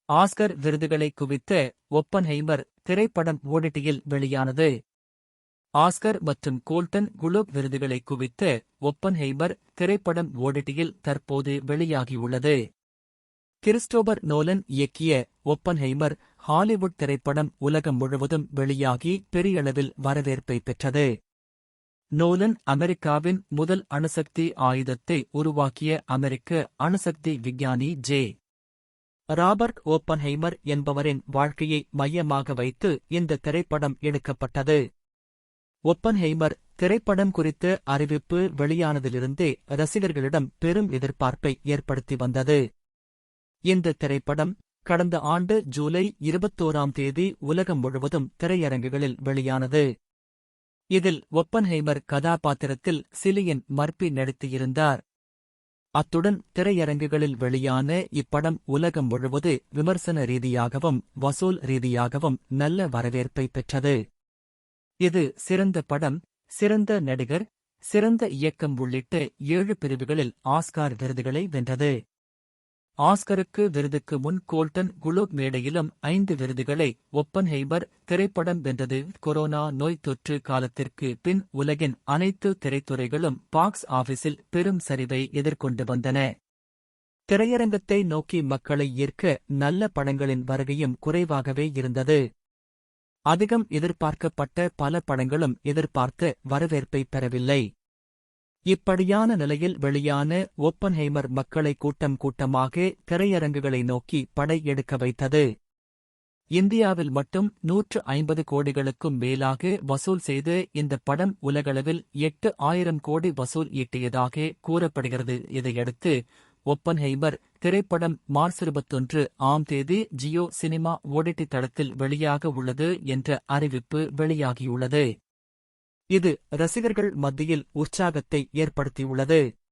Oscar விருதுகளை குவித்த ஒப்பன்ஹெய்மர் திரைப்படம் ஓடிடியில் வெளியானது. ஆஸ்கர் மற்றும் கோல்டன் குளோப் விருதுகளை குவித்த ஒப்பன்ஹெய்மர் திரைப்படம் ஓடிடியில் தற்போது வெளியாகியுள்ளது. கிறிஸ்டோபர் நோலன் இயக்கிய ஒப்பன்ஹெய்மர் ஹாலிவுட் திரைப்படம் உலகம் முழுவதும் வெளியாகி பெரியளவில் வரவேற்பை பெற்றது. நோலன் அமெரிக்காவின் முதல் அணுசக்தி ஆயுதத்தை உருவாக்கிய அமெரிக்க அணுசக்தி விஞ்ஞானி ஜே. ராபர்ட் ஓப்பன்ஹெய்மர் என்பவரின் வாழ்க்கையை மையமாக வைத்து இந்த திரைப்படம் எடுக்கப்பட்டது. ஒப்பன்ஹெய்மர் திரைப்படம் குறித்த அறிவிப்பு வெளியானதிலிருந்தே ரசிகர்களிடம் பெரும் எதிர்பார்ப்பை ஏற்படுத்தி வந்தது. இந்த திரைப்படம் கடந்த ஆண்டு ஜூலை 21ஆம் தேதி உலகம் முழுவதும் திரையரங்குகளில் வெளியானது. இதில் ஒப்பன்ஹெய்மர் கதாபாத்திரத்தில் சிலியன் மர்பி நடித்திருந்தார். அத்துடன் திரையரங்குகளில் வெளியான இப்படம் உலகம் முழுவது விமர்சன ரீதியாகவும் வசூல் ரீதியாகவும் நல்ல வரவேற்பை பெற்றது. இது சிறந்த படம், சிறந்த நடிகர், சிறந்த இயக்கம் உள்ளிட்ட 7 பிரிவுகளில் ஆஸ்கார் விருதுகளை வென்றது. ஆஸ்கருக்கு விருதுக்கு முன் கோல்டன் குளோப் மேடையிலும் 5 விருதுகளை ஒப்பன்ஹெய்மர் திரைப்படம் வென்றது. கொரோனா நோய் தொற்று காலத்திற்கு பின் உலகின் அனைத்து திரைத்துறைகளும் பாக்ஸ் ஆபீஸில் பெரும் சரிவை எதிர்கொண்டு வந்தன. திரையரங்கத்தை நோக்கி மக்களை ஈர்க்க நல்ல படங்களின் வருகையும் குறைவாகவே இருந்தது. அதிகம் எதிர்பார்க்கப்பட்ட பல படங்களும் எதிர்பார்த்த வரவேற்பை பெறவில்லை. இப்படியான நிலையில் வெளியான ஒப்பன்ஹெய்மர் மக்களை கூட்டம் கூட்டமாக திரையரங்குகளை நோக்கி படை எடுக்க வைத்தது. இந்தியாவில் மட்டும் 150 கோடிகளுக்கும் மேலாக வசூல் செய்த இந்த படம் உலகளவில் 8,000 கோடி வசூல் ஈட்டியதாக கூறப்படுகிறது. இதையடுத்து ஒப்பன்ஹெய்மர் திரைப்படம் மார்ச் 21ஆம் தேதி ஜியோ சினிமா ஓடிடி தளத்தில் வெளியாக உள்ளது என்ற அறிவிப்பு வெளியாகியுள்ளது. இது ரசிகர்கள் மத்தியில் உற்சாகத்தை ஏற்படுத்தியுள்ளது.